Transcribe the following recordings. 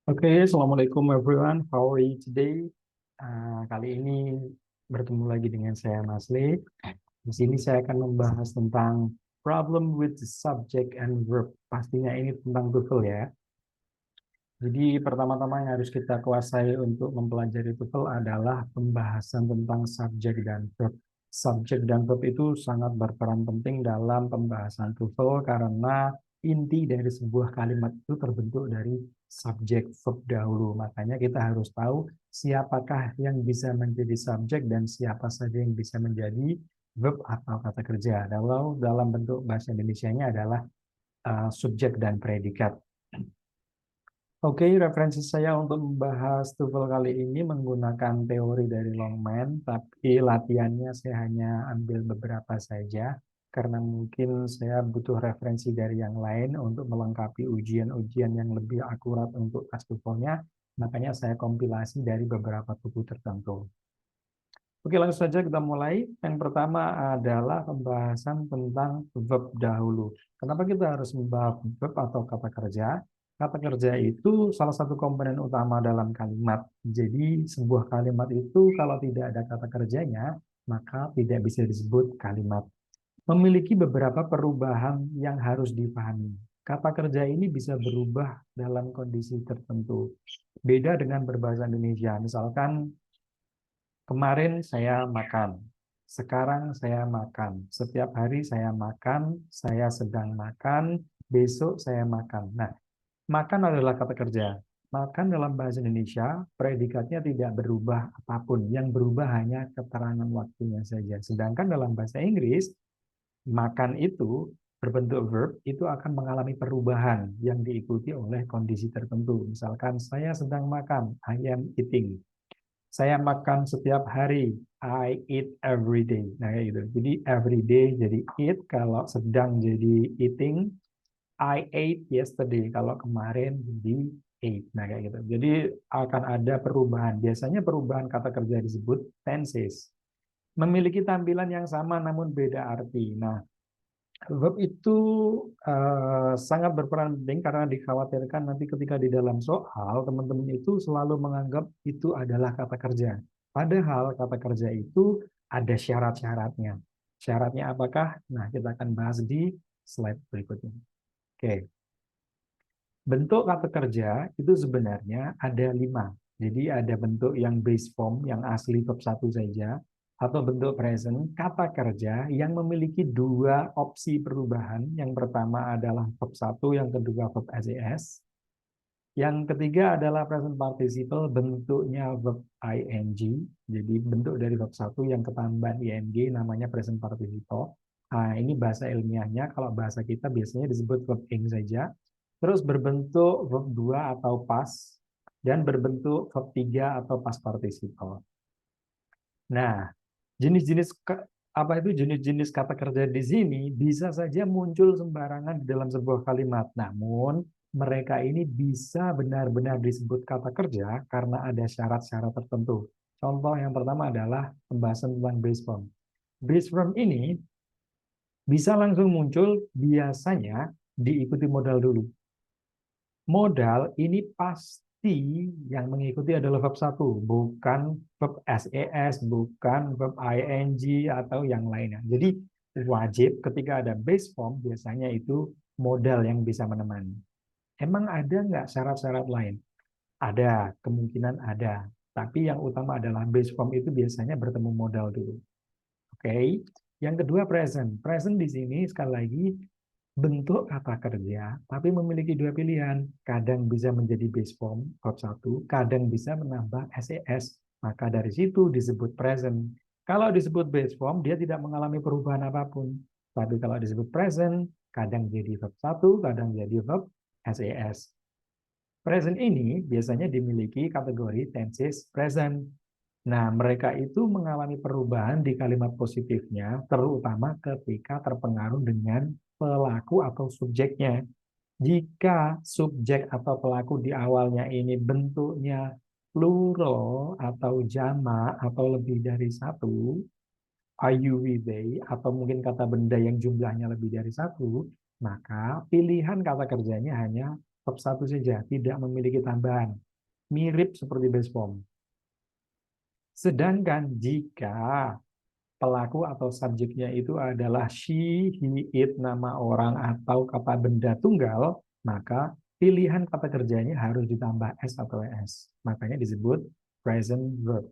Oke, Assalamualaikum everyone. How are you today? Kali ini bertemu lagi dengan saya Mas Le. Di sini saya akan membahas tentang problem with the subject and verb. Pastinya ini tentang TOEFL ya. Jadi pertama-tama yang harus kita kuasai untuk mempelajari TOEFL adalah pembahasan tentang subjek dan verb. Subjek dan verb itu sangat berperan penting dalam pembahasan TOEFL karena inti dari sebuah kalimat itu terbentuk dari subjek verb dahulu. Makanya kita harus tahu siapakah yang bisa menjadi subjek dan siapa saja yang bisa menjadi verb atau kata kerja. Kalau dalam bentuk bahasa Indonesianya adalah subjek dan predikat. Oke, referensi saya untuk membahas TOEFL kali ini menggunakan teori dari Longman, tapi latihannya saya hanya ambil beberapa saja, karena mungkin saya butuh referensi dari yang lain untuk melengkapi ujian-ujian yang lebih akurat untuk tes TOEFL-nya, makanya saya kompilasi dari beberapa buku tertentu. Oke, langsung saja kita mulai. Yang pertama adalah pembahasan tentang verb dahulu. Kenapa kita harus membahas verb atau kata kerja? Kata kerja itu salah satu komponen utama dalam kalimat. Jadi, sebuah kalimat itu kalau tidak ada kata kerjanya, maka tidak bisa disebut kalimat. Memiliki beberapa perubahan yang harus dipahami. Kata kerja ini bisa berubah dalam kondisi tertentu. Beda dengan berbahasa Indonesia. Misalkan, kemarin saya makan, sekarang saya makan, setiap hari saya makan, saya sedang makan, besok saya makan. Nah, makan adalah kata kerja. Makan dalam bahasa Indonesia, predikatnya tidak berubah apapun. Yang berubah hanya keterangan waktunya saja. Sedangkan dalam bahasa Inggris, makan itu berbentuk verb, itu akan mengalami perubahan yang diikuti oleh kondisi tertentu. Misalkan, saya sedang makan, I am eating. Saya makan setiap hari. I eat every day. Nah, kayak gitu. Jadi every day jadi eat. Kalau sedang jadi eating. I ate yesterday. Kalau kemarin jadi ate. Nah, kayak gitu. Jadi akan ada perubahan. Biasanya perubahan kata kerja disebut tenses. Memiliki tampilan yang sama namun beda arti. Nah, verb itu sangat berperan penting karena dikhawatirkan nanti ketika di dalam soal, teman-teman itu selalu menganggap itu adalah kata kerja. Padahal kata kerja itu ada syarat-syaratnya. Syaratnya apakah? Nah, kita akan bahas di slide berikutnya. Oke, bentuk kata kerja itu sebenarnya ada 5. Jadi ada bentuk yang base form, yang asli verb satu saja, atau bentuk present, kata kerja yang memiliki 2 opsi perubahan. Yang pertama adalah verb satu, yang kedua verb SES. Yang ketiga adalah present participle, bentuknya verb ing. Jadi bentuk dari verb satu yang ketambahan ing namanya present participle. Nah, ini bahasa ilmiahnya, kalau bahasa kita biasanya disebut verb ing saja. Terus berbentuk verb 2 atau past, dan berbentuk verb 3 atau past participle. Nah, jenis-jenis apa itu jenis-jenis kata kerja di sini bisa saja muncul sembarangan di dalam sebuah kalimat. Namun, mereka ini bisa benar-benar disebut kata kerja karena ada syarat-syarat tertentu. Contoh yang pertama adalah pembahasan tentang base form. Base form ini bisa langsung muncul biasanya diikuti modal dulu. Modal ini pasti yang mengikuti adalah verb satu, bukan verb SES, bukan verb ing, atau yang lainnya. Jadi wajib ketika ada base form, biasanya itu modal yang bisa menemani. Emang ada nggak syarat-syarat lain? Ada, kemungkinan ada. Tapi yang utama adalah base form itu biasanya bertemu modal dulu. Oke. Yang kedua present. Present di sini sekali lagi bentuk kata kerja, tapi memiliki 2 pilihan. Kadang bisa menjadi base form, verb 1, kadang bisa menambah SES. Maka dari situ disebut present. Kalau disebut base form, dia tidak mengalami perubahan apapun. Tapi kalau disebut present, kadang jadi verb 1, kadang jadi verb SES. Present ini biasanya dimiliki kategori tenses present. Nah, mereka itu mengalami perubahan di kalimat positifnya, terutama ketika terpengaruh dengan pelaku atau subjeknya. Jika subjek atau pelaku di awalnya ini bentuknya plural atau jamak atau lebih dari satu, IUV atau mungkin kata benda yang jumlahnya lebih dari satu, maka pilihan kata kerjanya hanya verb 1 saja, tidak memiliki tambahan. Mirip seperti base form. Sedangkan jika pelaku atau subjeknya itu adalah she, he, it, nama orang atau kata benda tunggal, maka pilihan kata kerjanya harus ditambah s atau es. Makanya disebut present verb.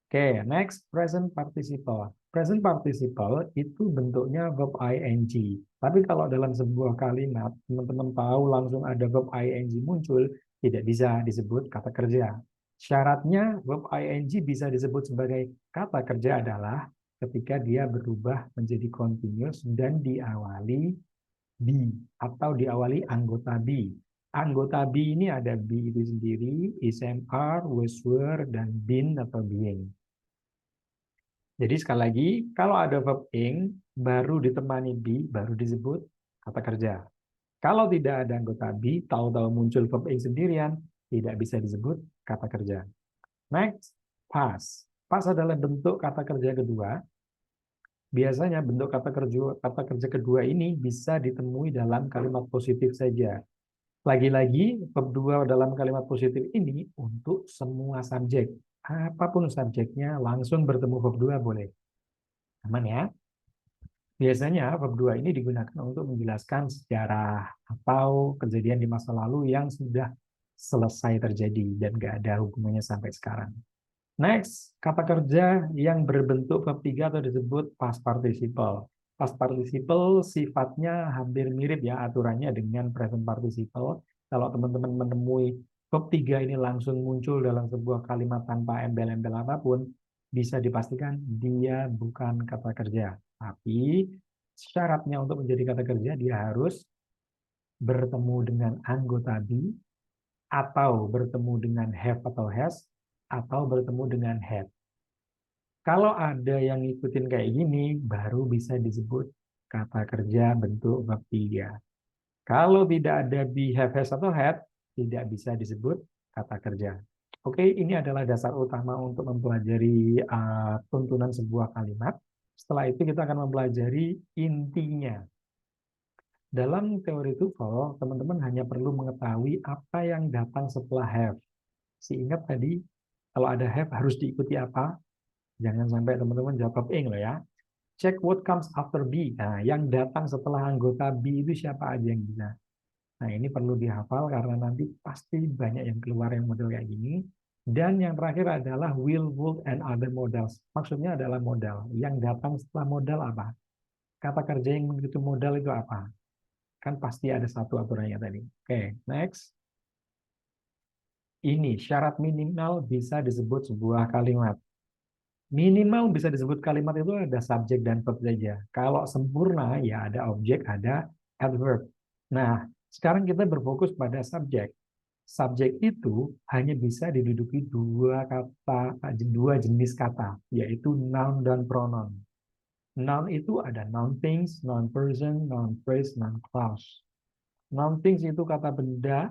Oke, next, present participle. Present participle itu bentuknya verb ing. Tapi kalau dalam sebuah kalimat, teman-teman tahu langsung ada verb ing muncul, tidak bisa disebut kata kerja. Syaratnya verb ing bisa disebut sebagai kata kerja adalah ketika dia berubah menjadi continuous dan diawali be atau diawali anggota be. Anggota be ini ada be itu sendiri, is, am, are, was, were, dan been atau being. Jadi sekali lagi, kalau ada verb ing, baru ditemani be, baru disebut kata kerja. Kalau tidak ada anggota be, tahu-tahu muncul verb ing sendirian, tidak bisa disebut kata kerja. Next, past. Past adalah bentuk kata kerja kedua. Biasanya bentuk kata kerja kedua ini bisa ditemui dalam kalimat positif saja. Lagi-lagi, verb 2 dalam kalimat positif ini untuk semua subjek. Apapun subjeknya, langsung bertemu verb 2 boleh. Aman ya? Biasanya verb 2 ini digunakan untuk menjelaskan sejarah atau kejadian di masa lalu yang sudah selesai terjadi dan nggak ada hubungannya sampai sekarang. Next, kata kerja yang berbentuk verb 3 atau disebut past participle. Past participle sifatnya hampir mirip ya aturannya dengan present participle. Kalau teman-teman menemui verb 3 ini langsung muncul dalam sebuah kalimat tanpa embel-embel apapun, bisa dipastikan dia bukan kata kerja. Tapi syaratnya untuk menjadi kata kerja dia harus bertemu dengan anggota be atau bertemu dengan have atau has atau bertemu dengan had. Kalau ada yang ngikutin kayak gini, baru bisa disebut kata kerja bentuk verb 3. Kalau tidak ada be, have, has, atau had, tidak bisa disebut kata kerja. Oke, ini adalah dasar utama untuk mempelajari tuntunan sebuah kalimat. Setelah itu kita akan mempelajari intinya. Dalam teori TOEFL, teman-teman hanya perlu mengetahui apa yang datang setelah have. Ingat tadi, kalau ada have harus diikuti apa? Jangan sampai teman-teman jawab ing loh ya. Check what comes after be. Nah, yang datang setelah anggota be itu siapa aja yang bisa. Nah, ini perlu dihafal karena nanti pasti banyak yang keluar yang model kayak gini. Dan yang terakhir adalah will, would, and other modals. Maksudnya adalah modal. Yang datang setelah modal apa? Kata kerja yang mengikuti modal itu apa? Kan pasti ada satu aturannya tadi. Oke, next. Ini syarat minimal bisa disebut sebuah kalimat. Minimal bisa disebut kalimat itu ada subjek dan verb saja. Kalau sempurna ya ada objek, ada adverb. Nah, sekarang kita berfokus pada subjek. Subjek itu hanya bisa diduduki dua jenis kata, yaitu noun dan pronoun. Noun itu ada noun things, noun person, noun phrase, noun clause. Noun things itu kata benda,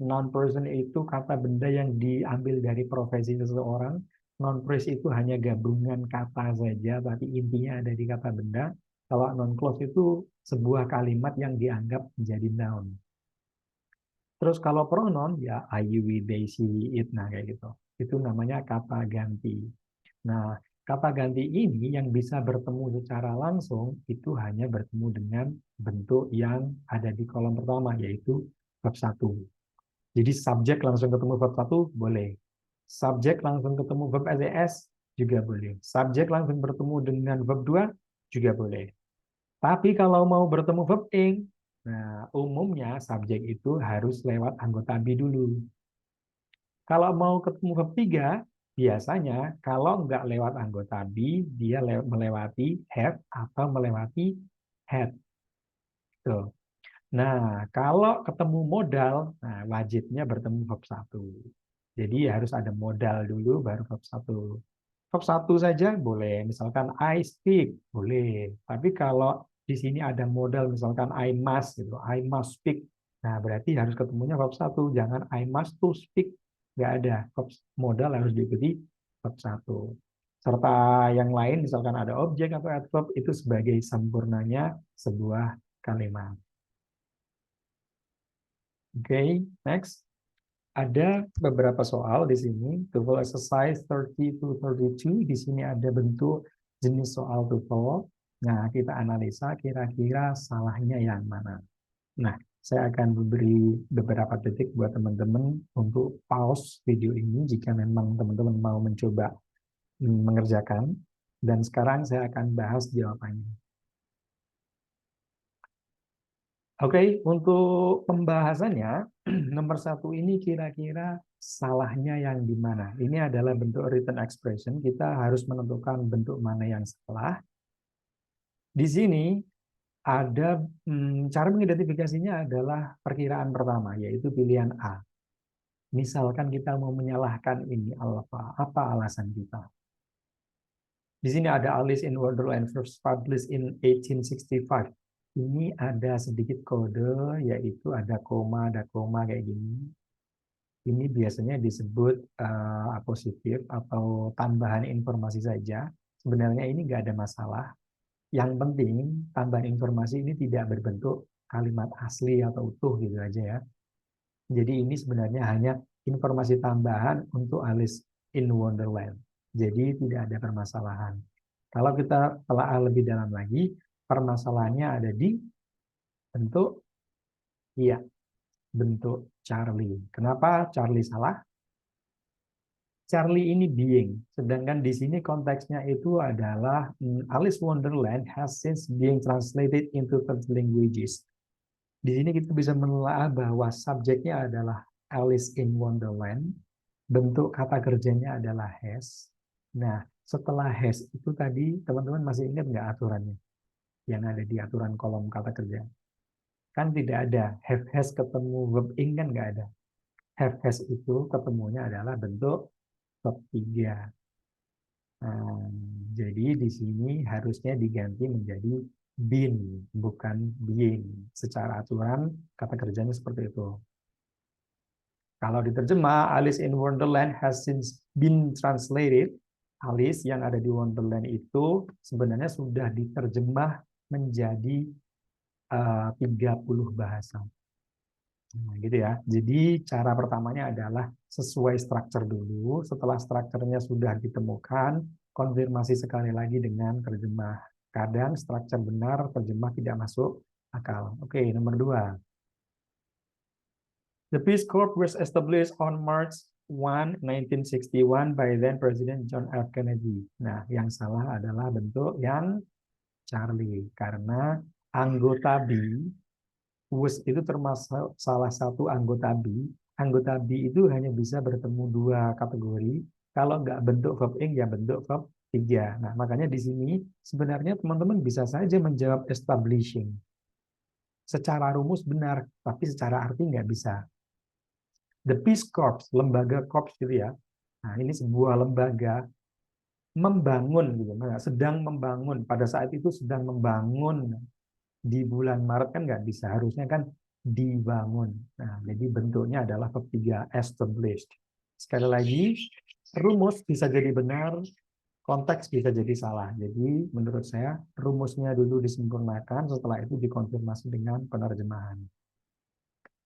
noun person itu kata benda yang diambil dari profesi seseorang, noun phrase itu hanya gabungan kata saja, tapi intinya ada di kata benda. Kalau noun clause itu sebuah kalimat yang dianggap menjadi noun. Terus kalau pronoun ya I, you, we, they, she, it, nah kayak gitu. Itu namanya kata ganti. Nah, kata ganti ini yang bisa bertemu secara langsung itu hanya bertemu dengan bentuk yang ada di kolom pertama, yaitu verb 1. Jadi subjek langsung ketemu verb 1 boleh. Subjek langsung ketemu verb SES juga boleh. Subjek langsung bertemu dengan verb 2 juga boleh. Tapi kalau mau bertemu verb ing, nah umumnya subjek itu harus lewat anggota be dulu. Kalau mau ketemu verb 3, biasanya kalau nggak lewat anggota be, dia melewati have atau melewati had. Tuh. Nah, kalau ketemu modal, nah wajibnya bertemu verb 1. Jadi harus ada modal dulu baru verb 1. Verb 1 saja boleh, misalkan I speak, boleh. Tapi kalau di sini ada modal, misalkan I must, gitu, I must speak. Nah, berarti harus ketemunya verb 1. Jangan I must to speak. Nggak ada. Verb modal harus diikuti verb 1. Serta yang lain, misalkan ada objek atau adverb, itu sebagai sempurnanya sebuah kalimat. Oke, next. Ada beberapa soal di sini. TOEFL exercise 30 to 32. Di sini ada bentuk jenis soal TOEFL. Nah, kita analisa kira-kira salahnya yang mana. Nah, saya akan beri beberapa detik buat teman-teman untuk pause video ini jika memang teman-teman mau mencoba mengerjakan. Dan sekarang saya akan bahas jawabannya. Oke, untuk pembahasannya, nomor satu ini kira-kira salahnya yang di mana? Ini adalah bentuk written expression. Kita harus menentukan bentuk mana yang salah. Di sini ada cara mengidentifikasinya adalah perkiraan pertama, yaitu pilihan A. Misalkan kita mau menyalahkan ini apa alasan kita? Di sini ada Alice in Wonderland first published in 1865. Ini ada sedikit kode, yaitu ada koma kayak gini. Ini biasanya disebut apositif atau tambahan informasi saja. Sebenarnya ini nggak ada masalah. Yang penting tambahan informasi ini tidak berbentuk kalimat asli atau utuh gitu aja ya. Jadi ini sebenarnya hanya informasi tambahan untuk Alice in Wonderland. Jadi tidak ada permasalahan. Kalau kita telah lebih dalam lagi, permasalahannya ada di bentuk, iya, bentuk Charlie. Kenapa Charlie salah? Charlie ini being, sedangkan di sini konteksnya itu adalah Alice Wonderland has since being translated into 30 languages. Di sini kita bisa menelaah bahwa subjeknya adalah Alice in Wonderland, bentuk kata kerjanya adalah has. Nah, setelah has itu tadi teman-teman masih ingat nggak aturannya yang ada di aturan kolom kata kerja? Kan tidak ada have has ketemu verb ing kan nggak ada. Have has itu ketemunya adalah bentuk verb 3. Nah, jadi di sini harusnya diganti menjadi been, bukan being. Secara aturan kata kerjanya seperti itu. Kalau diterjemah, Alice in Wonderland has since been translated. Alice yang ada di Wonderland itu sebenarnya sudah diterjemah menjadi 30 bahasa. Nah, gitu ya. Jadi cara pertamanya adalah sesuai struktur dulu. Setelah strukturnya sudah ditemukan, konfirmasi sekali lagi dengan terjemah. Kadang struktur benar, terjemah tidak masuk akal. Oke, nomor 2. The Peace Corps was established on March 1, 1961 by then President John F. Kennedy. Nah, yang salah adalah bentuk yang Charlie. Karena anggota B WUS itu termasuk salah satu anggota B. Anggota B itu hanya bisa bertemu dua kategori. Kalau nggak bentuk verb ing, ya bentuk verb 3. Nah, makanya di sini sebenarnya teman-teman bisa saja menjawab establishing. Secara rumus benar, tapi secara arti nggak bisa. The Peace Corps, lembaga korps gitu ya. Nah, ini sebuah lembaga membangun gitu, sedang membangun. Pada saat itu sedang membangun di bulan Maret kan nggak bisa, harusnya kan dibangun. Nah, jadi bentuknya adalah verb 3, established. Sekali lagi, rumus bisa jadi benar, konteks bisa jadi salah. Jadi menurut saya rumusnya dulu disempurnakan, setelah itu dikonfirmasi dengan penerjemahan.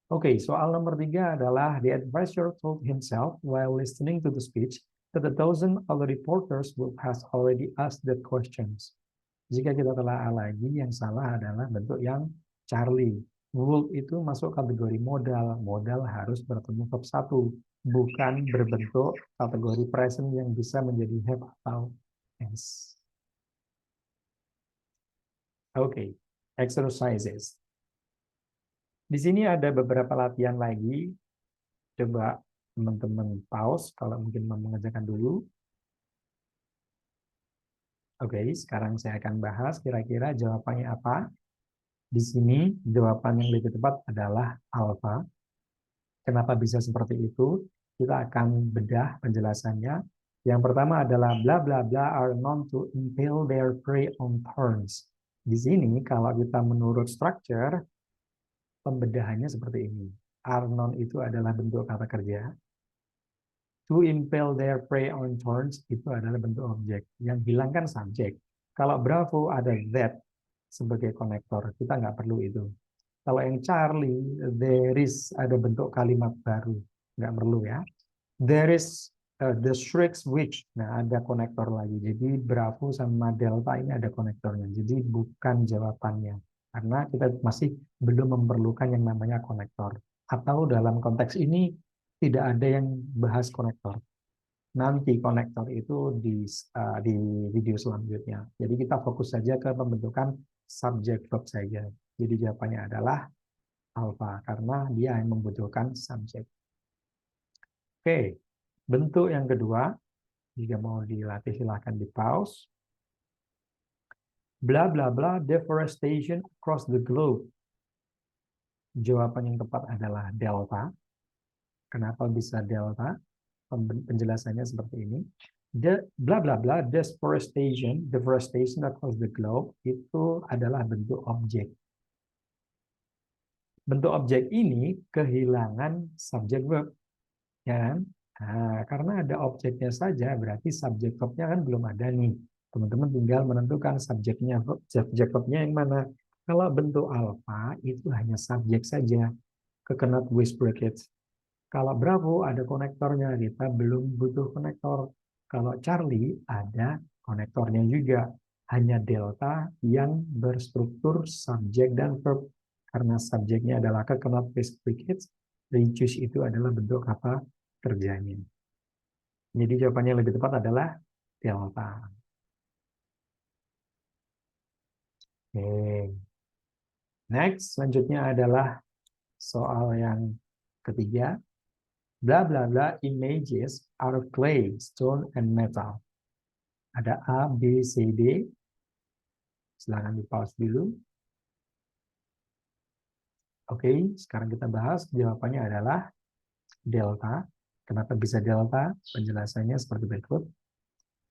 Oke, soal nomor 3 adalah the advisor told himself while listening to the speech that a dozen other reporters would has already asked that questions. Jika kita telah lagi, yang salah adalah bentuk yang Charlie. Would itu masuk kategori modal. Modal harus bertemu verb 1, bukan berbentuk kategori present yang bisa menjadi have atau has. Oke, exercises. Di sini ada beberapa latihan lagi. Coba teman-teman pause kalau mungkin mau mengerjakan dulu. Oke, sekarang saya akan bahas kira-kira jawabannya apa. Di sini jawaban yang lebih tepat adalah alpha. Kenapa bisa seperti itu? Kita akan bedah penjelasannya. Yang pertama adalah bla bla bla are known to impale their prey on thorns. Di sini kalau kita menurut structure, pembedahannya seperti ini. Are known itu adalah bentuk kata kerja. To impale their prey on thorns itu adalah bentuk objek. Yang hilangkan subjek. Kalau Bravo ada that sebagai konektor, kita nggak perlu itu. Kalau yang Charlie, there is ada bentuk kalimat baru, nggak perlu ya. There is the shrieks which, nah ada konektor lagi. Jadi Bravo sama Delta ini ada konektornya. Jadi bukan jawabannya, karena kita masih belum memerlukan yang namanya konektor. Atau dalam konteks ini tidak ada yang bahas konektor. Nanti konektor itu di video selanjutnya. Jadi kita fokus saja ke pembentukan subjek verb saja. Jadi jawabannya adalah alpha karena dia yang membutuhkan subjek. Oke, bentuk yang kedua, jika mau dilatih silahkan di pause. Bla bla bla deforestation across the globe. Jawaban yang tepat adalah delta. Kenapa bisa delta? Penjelasannya seperti ini. Bla bla bla deforestation across the globe itu adalah bentuk objek. Bentuk objek ini kehilangan subjek verb, ya kan? Nah, karena ada objeknya saja, berarti subjek verbnya kan belum ada nih. Teman-teman tinggal menentukan subjek verbnya yang mana. Kalau bentuk alpha itu hanya subjek saja, coconut with brackets. Kalau Bravo ada konektornya, kita belum butuh konektor. Kalau Charlie ada konektornya juga, hanya delta yang berstruktur subjek dan verb. Karena subjeknya adalah coconut with brackets, reduce itu adalah bentuk kata kerjanya. Jadi jawabannya yang lebih tepat adalah delta. Oke. Next, selanjutnya adalah soal yang ketiga. Bla bla bla images are clay, stone, and metal. Ada A, B, C, D. Silahkan di pause dulu. Oke, sekarang kita bahas. Jawabannya adalah delta. Kenapa bisa delta? Penjelasannya seperti berikut.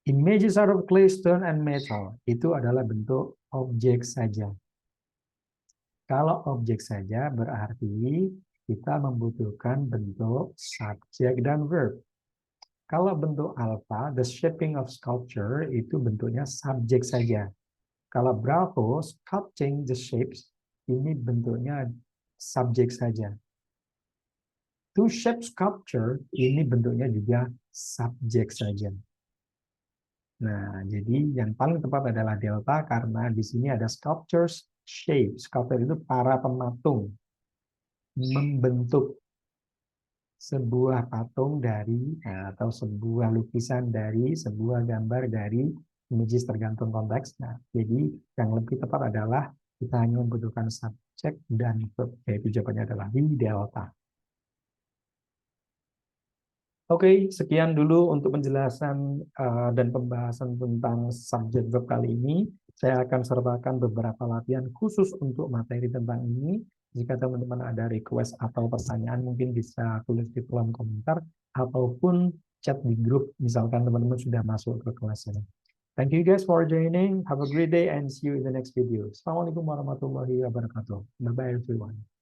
Images are of clay, stone, and metal. Itu adalah bentuk objek saja. Kalau objek saja berarti kita membutuhkan bentuk subjek dan verb. Kalau bentuk alpha, the shaping of sculpture, itu bentuknya subjek saja. Kalau Bravo, sculpting the shapes, ini bentuknya subjek saja. To shape sculpture, ini bentuknya juga subjek saja. Nah, jadi yang paling tepat adalah delta karena di sini ada sculptures shape. Sculptor itu para pematung membentuk sebuah patung dari atau sebuah lukisan dari sebuah gambar dari images tergantung konteks. Nah, jadi yang lebih tepat adalah kita hanya membutuhkan subjek dan verb, yaitu jawabannya adalah di delta. Oke, sekian dulu untuk penjelasan dan pembahasan tentang subjek verb kali ini. Saya akan sertakan beberapa latihan khusus untuk materi tentang ini. Jika teman-teman ada request atau pertanyaan, mungkin bisa tulis di kolom komentar ataupun chat di grup, misalkan teman-teman sudah masuk ke kelas ini. Thank you guys for joining. Have a great day and see you in the next video. Assalamualaikum warahmatullahi wabarakatuh. Bye-bye everyone.